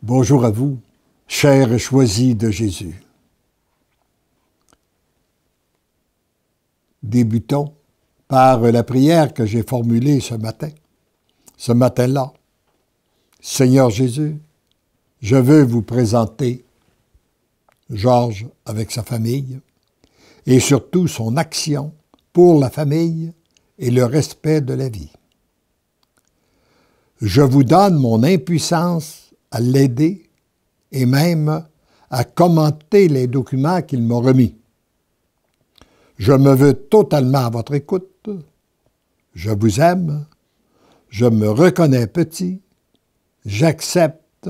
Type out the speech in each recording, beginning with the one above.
Bonjour à vous, chers choisis de Jésus. Débutons par la prière que j'ai formulée ce matin-là. Seigneur Jésus, je veux vous présenter Georges avec sa famille et surtout son action pour la famille et le respect de la vie. Je vous donne mon impuissance à l'aider et même à commenter les documents qu'il m'a remis. Je me veux totalement à votre écoute. Je vous aime. Je me reconnais petit. J'accepte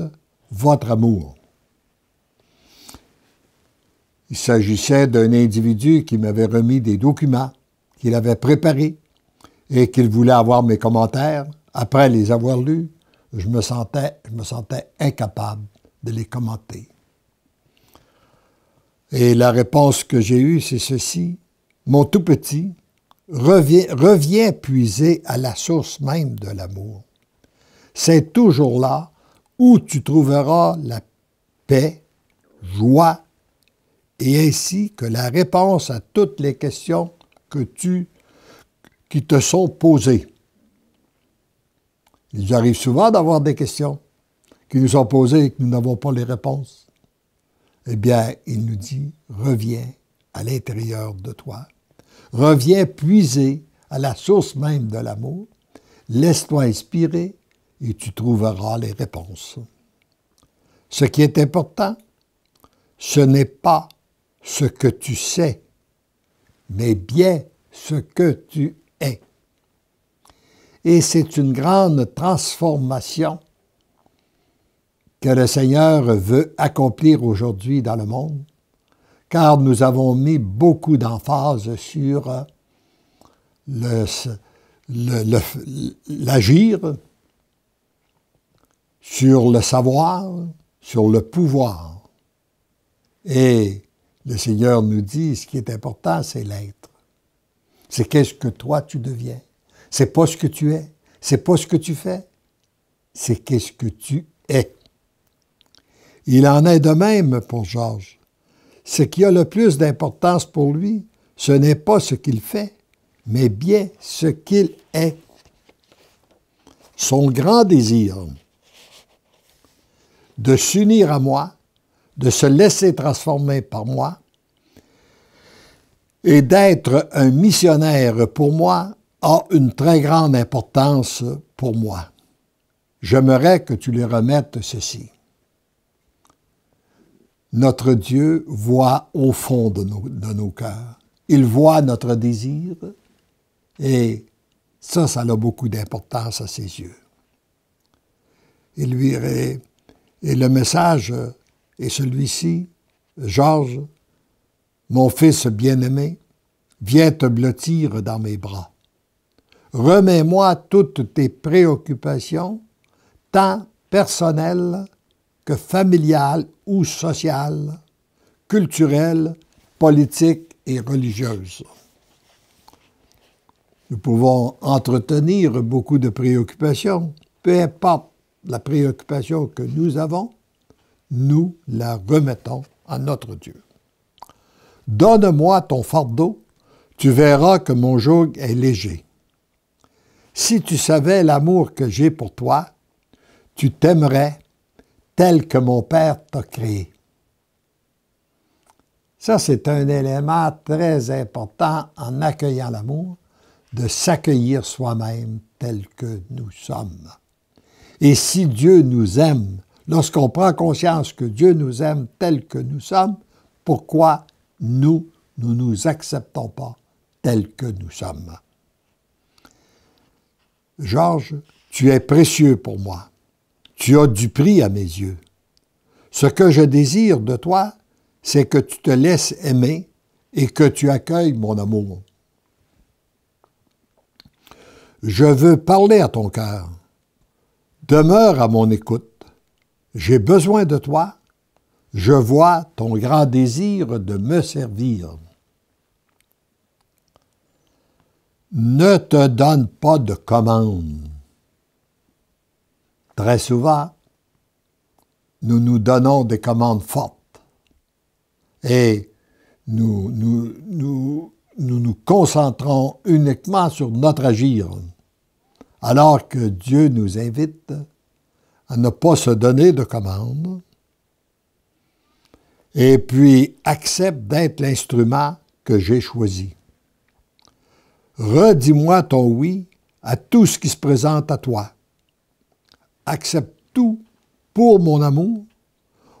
votre amour. Il s'agissait d'un individu qui m'avait remis des documents qu'il avait préparés et qu'il voulait avoir mes commentaires. Après les avoir lus, je me sentais incapable de les commenter. Et la réponse que j'ai eue, c'est ceci. Mon tout petit, reviens puiser à la source même de l'amour. C'est toujours là où tu trouveras la paix, joie, et ainsi que la réponse à toutes les questions qui te sont posées. Il arrive souvent d'avoir des questions qui nous sont posées et que nous n'avons pas les réponses. Eh bien, il nous dit, reviens à l'intérieur de toi. Reviens puiser à la source même de l'amour. Laisse-toi inspirer et tu trouveras les réponses. Ce qui est important, ce n'est pas ce que tu sais, mais bien ce que tu es. Et c'est une grande transformation que le Seigneur veut accomplir aujourd'hui dans le monde, car nous avons mis beaucoup d'emphase sur l'agir, sur le savoir, sur le pouvoir. Et le Seigneur nous dit, ce qui est important, c'est l'être. C'est qu'est-ce que toi tu deviens. C'est pas ce que tu es, c'est pas ce que tu fais, c'est qu'est-ce que tu es. Il en est de même pour Georges. Ce qui a le plus d'importance pour lui, ce n'est pas ce qu'il fait, mais bien ce qu'il est. Son grand désir de s'unir à moi, de se laisser transformer par moi et d'être un missionnaire pour moi a une très grande importance pour moi. J'aimerais que tu lui remettes ceci. Notre Dieu voit au fond de nos cœurs. Il voit notre désir et ça a beaucoup d'importance à ses yeux. Et le message est celui-ci. Georges, mon fils bien-aimé, viens te blottir dans mes bras. Remets-moi toutes tes préoccupations, tant personnelles que familiales ou sociales, culturelles, politiques et religieuses. Nous pouvons entretenir beaucoup de préoccupations. Peu importe la préoccupation que nous avons, nous la remettons à notre Dieu. Donne-moi ton fardeau, tu verras que mon joug est léger. Si tu savais l'amour que j'ai pour toi, tu t'aimerais tel que mon Père t'a créé. Ça, c'est un élément très important en accueillant l'amour, de s'accueillir soi-même tel que nous sommes. Et si Dieu nous aime, lorsqu'on prend conscience que Dieu nous aime tel que nous sommes, pourquoi nous ne nous acceptons pas tel que nous sommes? Georges, tu es précieux pour moi. Tu as du prix à mes yeux. Ce que je désire de toi, c'est que tu te laisses aimer et que tu accueilles mon amour. Je veux parler à ton cœur. Demeure à mon écoute. J'ai besoin de toi. Je vois ton grand désir de me servir. Ne te donne pas de commande. Très souvent, nous nous donnons des commandes fortes et nous nous concentrons uniquement sur notre agir, alors que Dieu nous invite à ne pas se donner de commandes et puis accepte d'être l'instrument que j'ai choisi. Redis-moi ton oui à tout ce qui se présente à toi. Accepte tout pour mon amour,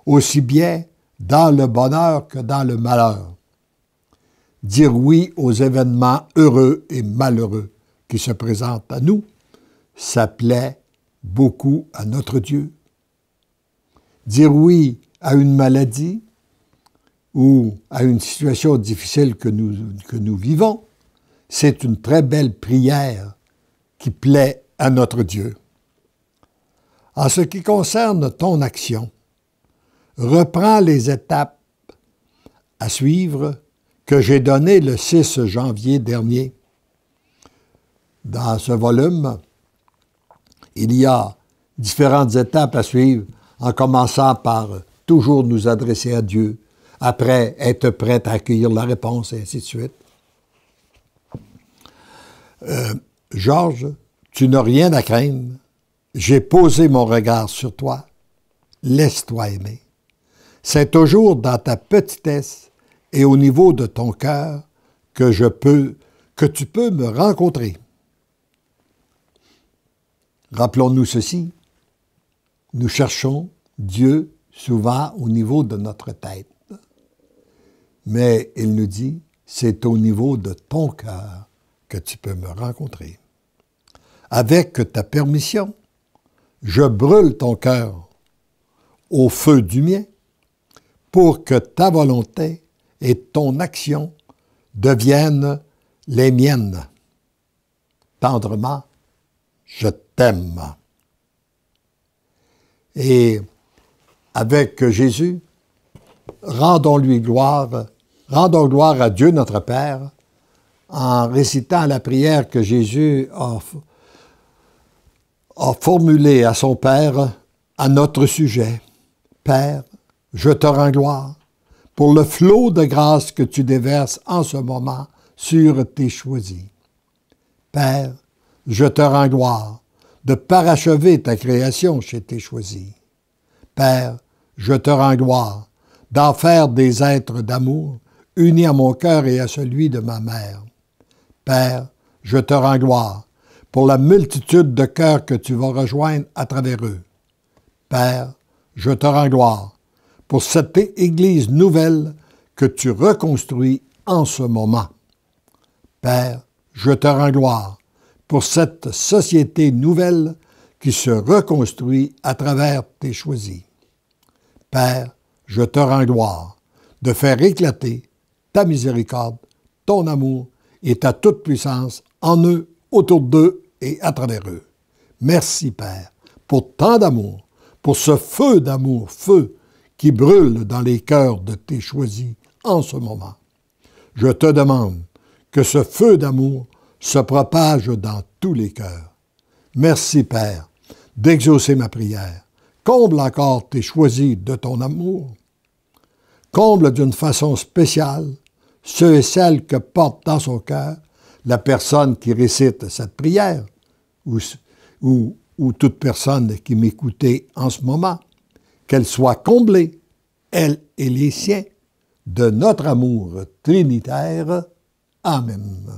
aussi bien dans le bonheur que dans le malheur. Dire oui aux événements heureux et malheureux qui se présentent à nous, ça plaît beaucoup à notre Dieu. Dire oui à une maladie ou à une situation difficile que nous vivons, c'est une très belle prière qui plaît à notre Dieu. En ce qui concerne ton action, reprends les étapes à suivre que j'ai données le 6 janvier dernier. Dans ce volume, il y a différentes étapes à suivre, en commençant par toujours nous adresser à Dieu, après être prêt à accueillir la réponse, et ainsi de suite. Georges, tu n'as rien à craindre. J'ai posé mon regard sur toi. Laisse-toi aimer. C'est toujours dans ta petitesse et au niveau de ton cœur que tu peux me rencontrer. Rappelons-nous ceci. Nous cherchons Dieu souvent au niveau de notre tête. Mais il nous dit, c'est au niveau de ton cœur que tu peux me rencontrer. Avec ta permission, je brûle ton cœur au feu du mien pour que ta volonté et ton action deviennent les miennes. Tendrement, je t'aime. Et avec Jésus, rendons gloire à Dieu notre Père en récitant la prière que Jésus a formulée à son Père à notre sujet. Père, je te rends gloire pour le flot de grâce que tu déverses en ce moment sur tes choisis. Père, je te rends gloire de parachever ta création chez tes choisis. Père, je te rends gloire d'en faire des êtres d'amour unis à mon cœur et à celui de ma mère. Père, je te rends gloire pour la multitude de cœurs que tu vas rejoindre à travers eux. Père, je te rends gloire pour cette Église nouvelle que tu reconstruis en ce moment. Père, je te rends gloire pour cette société nouvelle qui se reconstruit à travers tes choisis. Père, je te rends gloire de faire éclater ta miséricorde, ton amour et ta toute-puissance en eux, autour d'eux et à travers eux. Merci, Père, pour tant d'amour, pour ce feu d'amour, feu qui brûle dans les cœurs de tes choisis en ce moment. Je te demande que ce feu d'amour se propage dans tous les cœurs. Merci, Père, d'exaucer ma prière. Comble encore tes choisis de ton amour. Comble d'une façon spéciale ceux et celles que porte dans son cœur la personne qui récite cette prière ou toute personne qui m'écoutait en ce moment, qu'elle soit comblée, elle et les siens, de notre amour trinitaire. Amen.